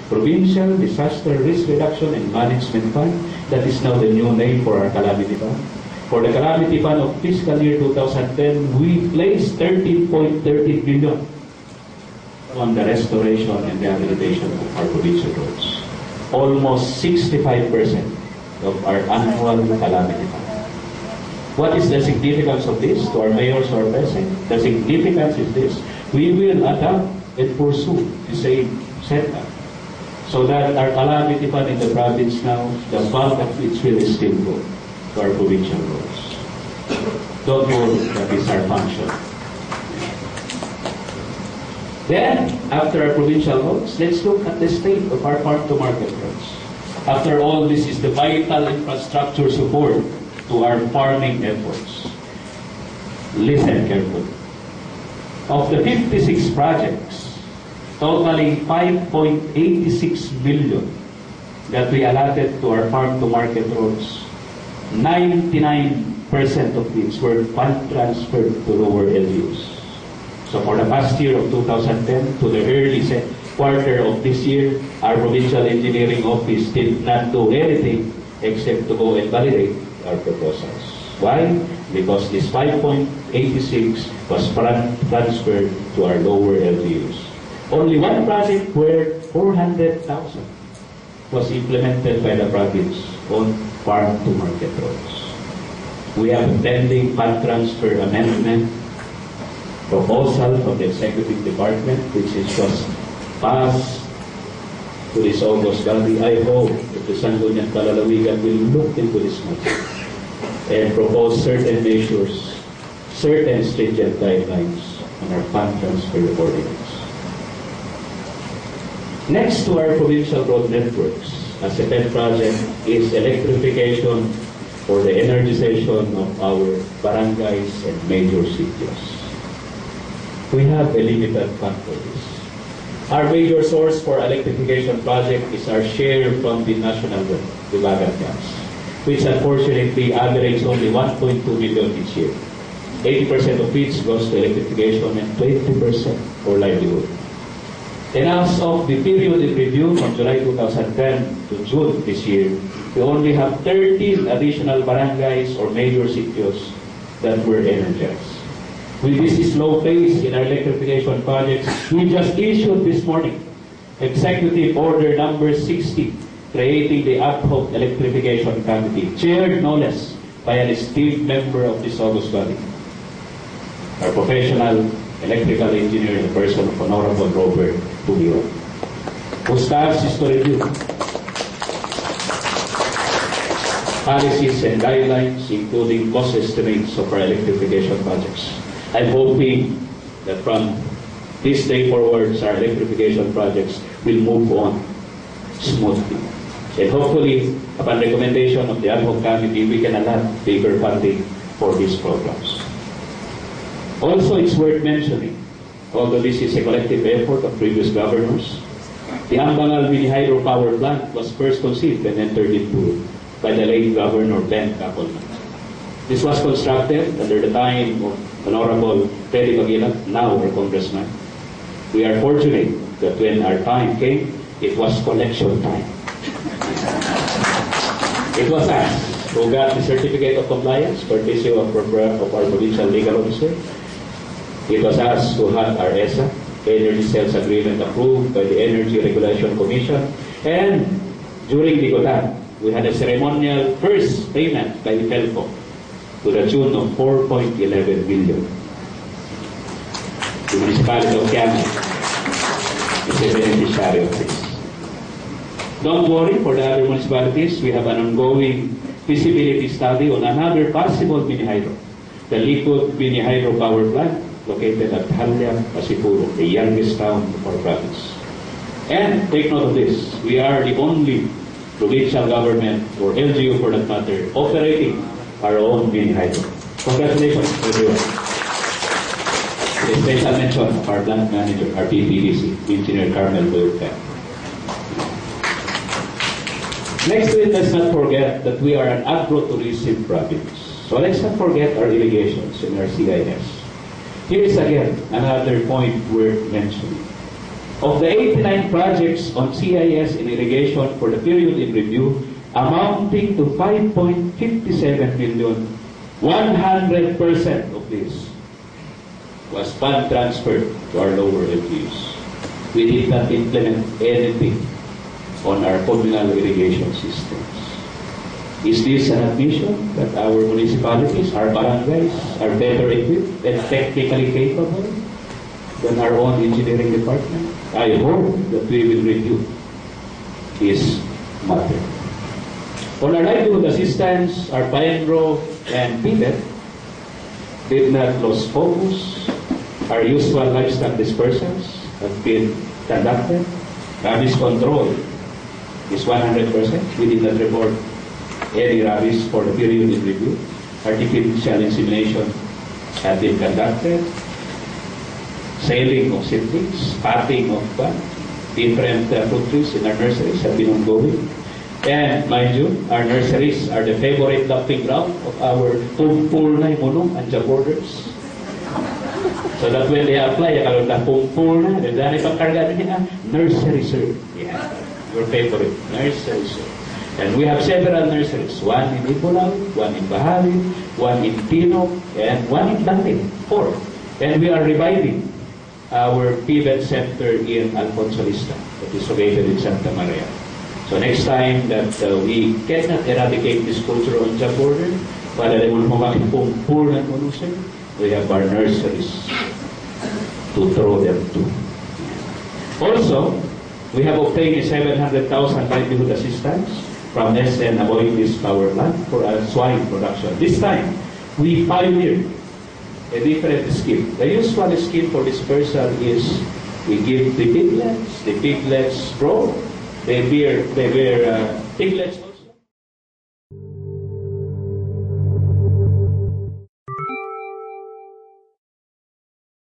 Provincial Disaster Risk Reduction and Management Fund. That is now the new name for our Calamity Fund. For the Calamity Fund of fiscal year 2010, we placed 13.30 billion on the restoration and rehabilitation of our provincial roads. Almost 65% of our annual Calamity Fund. What is the significance of this to our mayors or president? The significance is this: we will adopt and pursue the same setup, so that our Calamity Fund in the province now, the bulk of it will still go to our provincial roads. Don't worry, that is our function. Then, after our provincial roads, let's look at the state of our farm-to-market roads. After all, this is the vital infrastructure support to our farming efforts. Listen carefully. Of the 56 projects, totaling 5.86 billion that we allotted to our farm-to-market roads, 99% of which were fund transferred to lower LGUs. So for the past year of 2010 to the early quarter of this year, our Provincial Engineering Office did not do anything except to go and validate our proposals. Why? Because this 5.86 was transferred to our lower LGUs. Only one project where 400,000 was implemented by the province on farm-to-market roads. We have a pending fund transfer amendment proposal from the Executive Department, which is just passed to this August body. I hope that the Sangguniang Kalalawigan will look into this matter and propose certain measures, certain stringent guidelines on our fund transfer ordinance. Next to our provincial road networks, a second project is electrification for the energization of our barangays and major cities. We have a limited fund for this. Our major source for electrification project is our share from the national grid, the Bagat gas, which unfortunately averages only 1.2 million each year. 80% of which goes to electrification and 20% for livelihood. And as of the period in review from July 2010 to June this year, we only have 13 additional barangays or major sitios that were energized. With this slow pace in our electrification projects, we just issued this morning Executive Order number 60, creating the ad hoc electrification committee, chaired no less by an esteemed member of this August body, our professional electrical engineer in the person of Honorable Robert Pulido, whose task is to review policies and guidelines, including cost estimates of our electrification projects. I'm hoping that from this day forwards, our electrification projects will move on smoothly. And hopefully, upon recommendation of the ad hoc committee, we can allot bigger funding for these programs. Also, it's worth mentioning, although this is a collective effort of previous governors, the Ambangal Mini Hydro Power Plant was first conceived and entered into by the late Governor Ben Capolman. This was constructed under the time of Honorable Teddy Maguila, now our congressman. We are fortunate that when our time came, it was collection time. It was us who got the certificate of compliance, courtesy of our provincial legal officer. It was us who had our ESA, Energy Sales Agreement, approved by the Energy Regulation Commission. And during the Gotan, we had a ceremonial first payment by the Telco to the tune of 4.11 billion. The municipality of Quiapo is a beneficiary of this. Don't worry, for the other municipalities, we have an ongoing feasibility study on another possible mini hydro, the Liquid Mini Hydro Power Plant, located at Halya, Pasipuro, the youngest town of our province. And take note of this, we are the only provincial government, or LGU for that matter, operating our own mini hydro. Congratulations, everyone. A special mention of our plant manager, our PPDC, Engineer Carmel Boyuca. Next to it, let's not forget that we are an agro-tourism province. So let's not forget our irrigations and our CIS. Here is again another point worth mentioning. Of the 89 projects on CIS in irrigation for the period in review, amounting to 5.57 million, 100% of this was fund transferred to our lower LGUs. We did not implement anything on our communal irrigation systems. Is this an admission that our municipalities, our barangays, are better equipped and technically capable than our own engineering department? I hope that we will review this matter. On our livelihood assistance, our Paenro and PIDET did not lose focus. Our usual livestock dispersals have been conducted. Rabies control is 100%. We did not report any rabies for the period in review. Artificial insemination had been conducted. Sailing of seedlings, patting of different fruit trees in our nurseries have been ongoing. And mind you, our nurseries are the favorite dumping ground of our pumpulnay mulong and borders. So that when they apply, kalau na pumpulna, dahil pagkarga niya, nursery sir. Yeah, your favorite, nursery sir. And we have several nurseries, one in Ipulaw, one in Bahari, one in Tino, and one in Langit, 4. And we are reviving our pivot center in Alfonso Lista, that is located in Santa Maria. So next time that we cannot eradicate this culture on the border, para naman pumpulna mo sir, we have our nurseries to throw them to. Also, we have obtained 700,000 livelihood assistance from SN avoiding this power plant for our swine production. This time, we pioneered a different scheme. The usual scheme for dispersal is we give the piglets grow, they bear piglets.